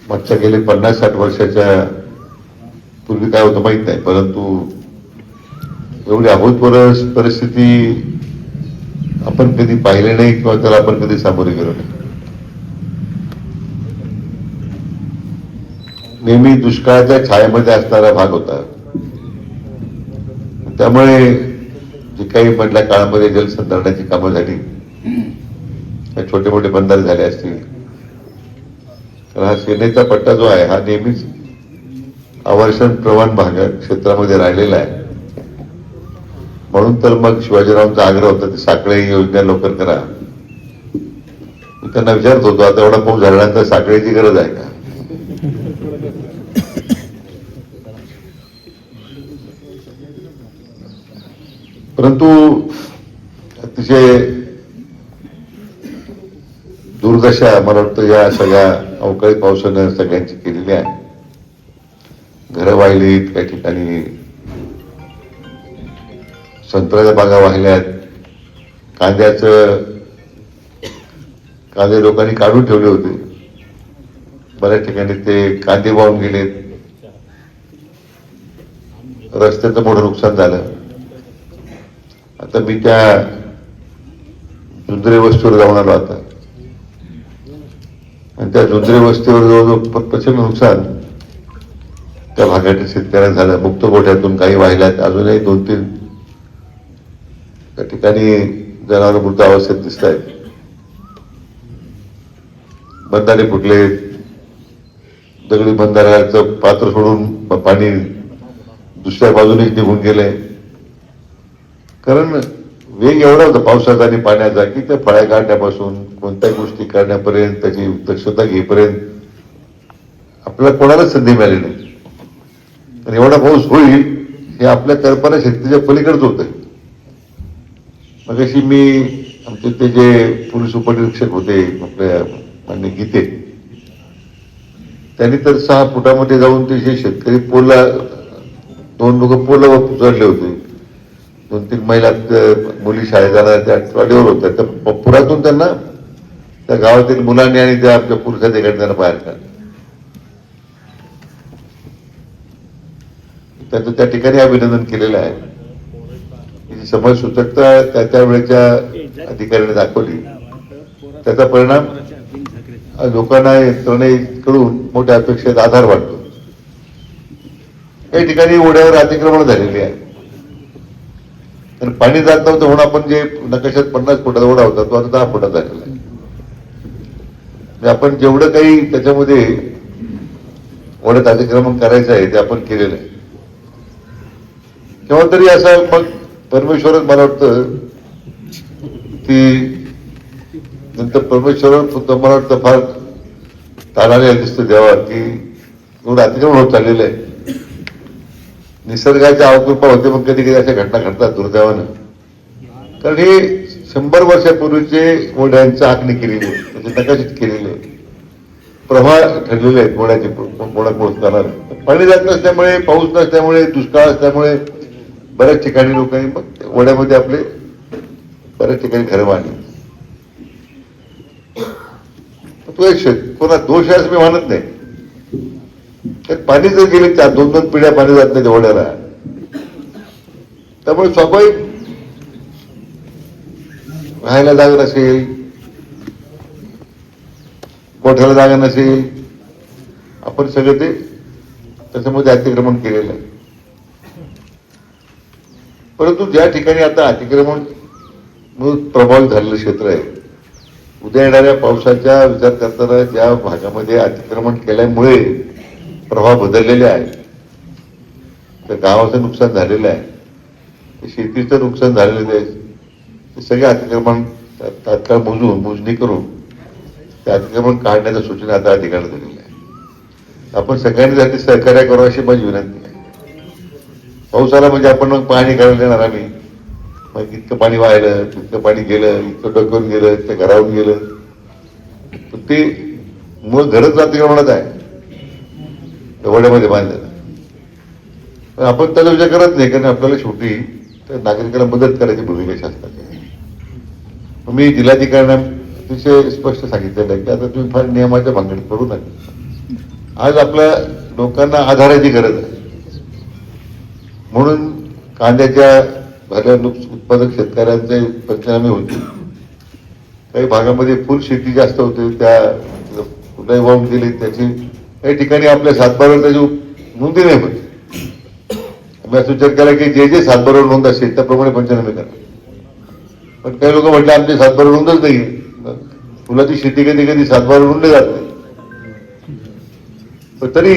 मागच्या गेले 50-60 वर्षाच्या पूर्वी काय होतं माहित नाही, परंतु एवढी अभूतपूर्व परिस्थिती आपण कधी पाहिले नाही किंवा त्याला आपण कधी सामोरे गेलो नाही. नेहमी दुष्काळाच्या छायेमध्ये असणारा भाग होता. त्यामुळे जे काही मधल्या काळामध्ये जलसंधारणाची कामं झाली, छोटे मोठे बंधारे झाले असतील, तर हा सेनेचा पट्टा जो आहे हा नेहमीच अवर्षण प्रवण भागात क्षेत्रामध्ये राहिलेला आहे. म्हणून तर मग शिवाजीरावांचा आग्रह होता, ती साखळे योजना लवकर करा. मी त्यांना विचारत होतो, आता एवढा पाऊस झाल्यानंतर साखळीची गरज आहे का? परंतु अतिशय दुर्दशा मला वाटतं या सगळ्या अवकाळी पावसानं सगळ्यांची केलेली आहे. घरं वाहिलीत, काही ठिकाणी संत्र्याच्या बागा वाहिल्यात, कांदे लोकांनी काढून ठेवले होते, बऱ्याच ठिकाणी ते कांदे वाहून गेलेत. रस्त्याचं मोठं नुकसान झालं. आता मी त्या जुंजरे वस्तीवर जाऊन आलो आता, आणि त्या जुंजरे वस्तीवर जवळजवळ प्रचंड नुकसान त्या भागातील शेतकऱ्यांना झालं. मुक्त गोठ्यातून काही वाहिल्यात, अजूनही 2-3 त्या ठिकाणी जनावर मृत अवस्थेत दिसत आहेत. बंधारे फुटले, दगडी बंधाऱ्याचं पात्र सोडून पाणी दुसऱ्या बाजूनेच निघून गेले. कारण वेग एवढा होता पावसाचा आणि पाण्याचा की त्या फळ्या काढण्यापासून कोणत्या गोष्टी करण्यापर्यंत, त्याची दक्षता घेईपर्यंत आपल्याला कोणालाच संधी मिळाली नाही. आणि एवढा पाऊस होईल हे आपल्या कल्पना शक्तीच्या पलीकडच होत. मग अशी मी आमचे ते जे पोलीस उपनिरीक्षक होते आपल्या मान्य गीते, त्यांनी तर 6 फुटामध्ये जाऊन ते जे शेतकरी पोलला, 2 लोक पोलवर चढले होते, 2-3 महिला मुली शाळेत जाणार त्या वाडीवर होत्या, तर पुरातून त्यांना त्या गावातील मुलांनी आणि त्या आपल्या पुरुषाच्या त्यांना बाहेर काढलं. त्याचं त्या ठिकाणी अभिनंदन केलेलं आहे. समाज सुचकता त्या वेळेच्या अधिकाऱ्याने दाखवली, त्याचा परिणाम लोकांना यंत्रणेकडून मोठ्या अपेक्षेत आधार वाटतो. काही ठिकाणी ओढ्यावर अतिक्रमण झालेली आहे, तर पाणी जात नव्हतं म्हणून आपण जे नकाशात 50 फुटाचा ओढा होता तो आता 10 फुटाचा झालेला आहे. म्हणजे आपण जेवढं काही त्याच्यामध्ये ओढ्यात अतिक्रमण करायचं आहे ते आपण केलेलं आहे. केव्हा तरी असं मग परमेश्वरच मला वाटतं की नंतर परमेश्वर सुद्धा मला वाटतं फार ताणाने दिसतं देवावर की एवढं अतिक्रमण होत चाललेलं आहे. निसर्गाच्या अवकृपा होते, मग कधी कधी अशा घटना घडतात दुर्दैवानं. कारण हे 100 वर्षापूर्वीचे ओढ्यांचं आखणी केलेली आहे, त्याचे नकाशित केलेले प्रवाह ठरलेले आहेत. ओढ्याचे पोहोचणार पाणी जात नसल्यामुळे, पाऊस नसल्यामुळे, दुष्काळ असल्यामुळे बऱ्याच ठिकाणी लोकांनी मग ओढ्यामध्ये आपले बऱ्याच ठिकाणी घरं बांधली. तो एक कोणा दोष आहे असं मी मानत नाही. पाणी जर गेले 2-2 पिढ्या पाणी जात नाही ओढ्याला, त्यामुळे स्वाभाविक राहायला जागा नसेल, कोठ्याला जागा नसेल, आपण सगळं ते त्याच्यामध्ये अतिक्रमण केलेलं आहे. परंतु ज्या ठिकाणी आता अतिक्रमण प्रभावित झालेलं क्षेत्र आहे, उद्या येणाऱ्या पावसाचा विचार करताना ज्या भागामध्ये अतिक्रमण केल्यामुळे प्रवाह बदललेले आहे, त्या गावाचं नुकसान झालेलं आहे, शेतीचं नुकसान झालेलं आहे, ते सगळे अतिक्रमण तात्काळ मोजणी करून ते अतिक्रमण काढण्याच्या सूचना आता अधिकारी दिलेल्या आहे. आपण सगळ्यांनी त्यासाठी सहकार्य करावं अशी माझी विनंती आहे. पाऊस आला म्हणजे आपण मग पाणी करायला देणार आम्ही, मग इतकं पाणी वाहिलं, इतकं पाणी गेलं, इतकं डोक्यावरून गेलं, इतकं घरावरून गेलं, पण ते मूळ घरच अतिक्रमणात आहे ओढ्यामध्ये बांधलेलं. पण आपण त्याचा विचार करत नाही, कारण आपल्याला शेवटी त्या नागरिकांना मदत करायची भूमिका शासनाची आहे. मी जिल्हाधिकाऱ्यांना अतिशय स्पष्ट सांगितलेलं आहे की आता तुम्ही फार नियमाच्या भानगडीत पडू नका. आज आपल्या लोकांना आधाराची गरज आहे. म्हणून कांद्याच्या भल्या उत्पादक शेतकऱ्यांचे पंचनामे होते. काही भागामध्ये फुल शेती जास्त होते, त्या कुठलाही वाहून गेले. त्याची काही ठिकाणी आपल्या सातबारावर त्याची नोंदी नाही होती. आम्ही असा विचार केला की जे सातबारावर नोंद असेल त्याप्रमाणे पंचनामे करा. पण काही लोक म्हटलं आमच्या सातबारावर नोंदच नाही. फुलाची शेती कधी कधी सातबारावर नोंदली जात नाही. पण तरी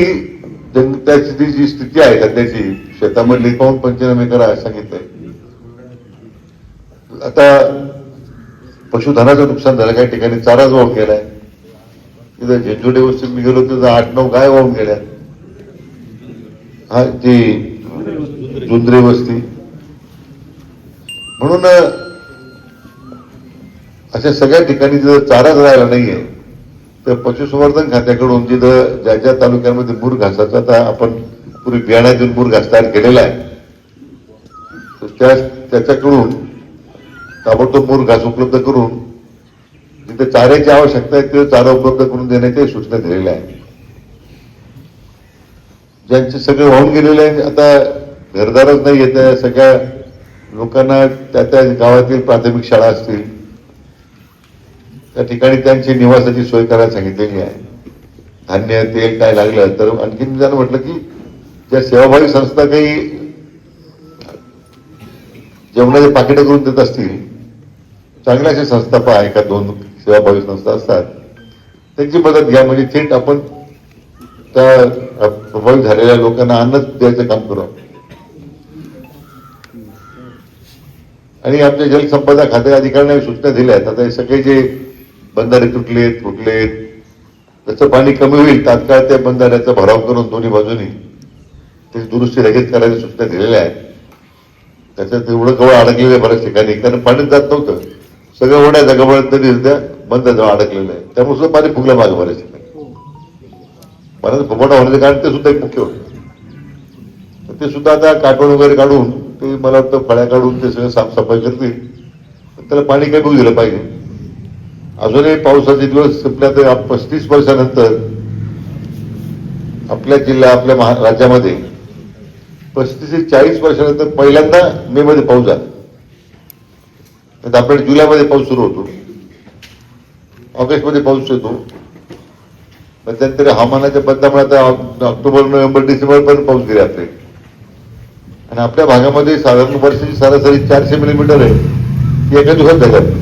त्याची जी स्थिती आहे सध्याची, शेतामधली पाहून पंचनामे करा सांगितलंय. आता पशुधनाचं नुकसान झालं, काही ठिकाणी चाराच वाहून गेलाय. तिथं झेंजुडे वस्तीत मी गेलो तिथं 8-9 गाय वाहून गेल्या. हा ती जुंद्रे वस्ती. म्हणून अशा सगळ्या ठिकाणी जर चाराच राहिला नाहीये तर पशुसंवर्धन खात्याकडून जिथं ज्या ज्या तालुक्यांमध्ये मूर घासाचा, आता आपण पूर्वी बियाण्यातून मूर घास तयार केलेला आहे, त्याच्याकडून ताबडतोब मूर घास उपलब्ध करून जिथे चाऱ्याची आवश्यकता आहे तिथे चारा उपलब्ध करून देण्याच्या सूचना दिलेल्या आहेत. ज्यांचे सगळे वाहून गेलेले आहे, आता घरदारच नाही येत आहे, सगळ्या लोकांना त्या त्या गावातील प्राथमिक शाळा असतील त्या ठिकाणी त्यांची निवासाची सोय करायला सांगितलेली आहे. धान्य तेल काय लागलं तर आणखीन जण म्हटलं की ज्या सेवाभावी संस्था काही जेवणाचे पाकिटं करून देत असतील, चांगल्या अशा संस्था पहा, 1-2 सेवाभावी संस्था असतात, त्यांची मदत घ्या. म्हणजे थेट आपण त्या प्रभावित झालेल्या लोकांना अन्न द्यायचं काम करू. आणि आमच्या जलसंपदा खात्या अधिकाऱ्यांना सूचना दिल्या आहेत. आता हे सगळे जे बंधारे तुटलेत त्याचं पाणी कमी होईल, तात्काळ त्या बंधाऱ्याचा भराव करून दोन्ही बाजूनी ते दुरुस्ती लगेच करायची सूचना दिलेल्या आहेत. त्याच्यात एवढं गवळ अडकलेलं आहे बऱ्याच ठिकाणी, कारण पाणीच जात नव्हतं. सगळं ओढ्याचा गवळ तरी त्या बंधाजवळ अडकलेलं आहे. त्यामुळे सुद्धा पाणी फुगलं मागं बऱ्याच ठिकाणी. बऱ्याच फुगवटा होण्याचं कारण ते सुद्धा एक मुख्य होतं. ते सुद्धा आता काटवण वगैरे काढून ते मला वाटतं फळ्या काढून ते सगळं साफसफाई करतील. त्याला पाणी काही बघू दिलं पाहिजे. अजूनही पावसाचे दिवस संपल्या तर 35 वर्षानंतर आपल्या जिल्हा, आपल्या राज्यामध्ये 35 ते 40 वर्षानंतर पहिल्यांदा मे मध्ये पाऊस झाला. आपल्याकडे जुलैमध्ये पाऊस सुरू होतो, ऑगस्टमध्ये पाऊस येतो. मध्यंतरी हवामानाच्या बदलामुळे आता ऑक्टोबर, नोव्हेंबर, डिसेंबर पर्यंत पाऊस गेले आपले. आणि आपल्या भागामध्ये साधारण वर्षाची सरासरी 400 मिलीमीटर आहे. ती एका दिवसात झाली.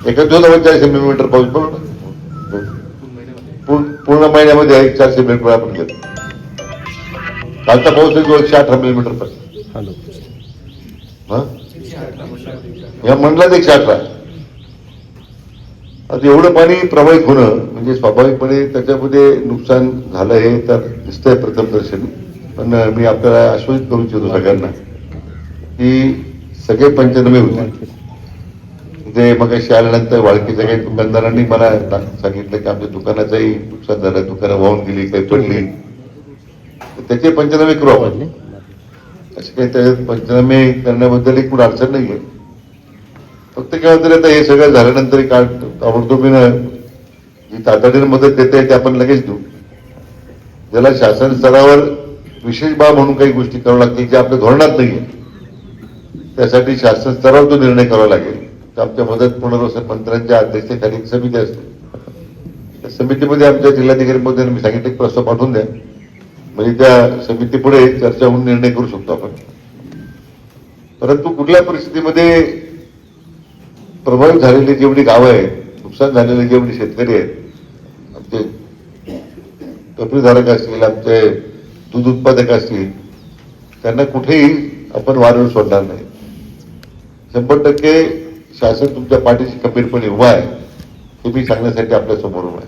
एका दिवसात 400 मिलीमीटर पाऊस पूर्ण महिन्यामध्ये आहे. 400 मिलीमीटर आपण घेतो. कालचा पाऊस आहे 118 मिलीमीटर पर्यंत. या मंडळात 118. आता एवढं पाणी प्रवाहित होणं म्हणजे स्वाभाविकपणे त्याच्यामध्ये नुकसान झालं हे तर दिसतंय प्रथमदर्शनी. पण मी आपल्याला आश्वासित करू इच्छितो सगळ्यांना की सगळे पंचनामे होते. ते मग आल्यानंतर वाळकीच्या काही दुकानदारांनी मला सांगितलं की आमच्या दुकानाचंही नुकसान झालं, दुकानं वाहून गेली, काही पडली, त्याचे पंचनामे करू आपण. असे काही त्याच्यात पंचनामे करण्याबद्दल एक अडचण नाहीये. फक्त केव्हा तरी आता हे सगळं झाल्यानंतर ताबडतोबीनं जी तातडीने मदत देते ते आपण लगेच देऊ. ज्याला शासन स्तरावर विशेष बाब म्हणून काही गोष्टी कराव्या लागतील जे आपल्या धोरणात नाहीये, त्यासाठी शासन स्तरावर तो निर्णय करावा लागेल. तर आमच्या मदत पुनर्वसन मंत्र्यांच्या अध्यक्षतेखाली एक समिती असते. त्या समितीमध्ये आमच्या जिल्हाधिकारी महोदयांनी मी सांगितलं प्रस्ताव पाठवून द्या, म्हणजे त्या समितीपुढे चर्चा होऊन निर्णय करू शकतो आपण. परंतु कुठल्या परिस्थितीमध्ये प्रभावित झालेली जेवढी गावं आहेत, नुकसान झालेले जेवढे शेतकरी आहेत, आमचे टपरीधारक असतील, आमचे दूध उत्पादक असतील, त्यांना कुठेही आपण वारंवार सोडणार नाही. 100% शासन तुमच्या पाठीशी खंबीरपणे उभा आहे हे मी सांगण्यासाठी आपल्या समोर उभा आहे.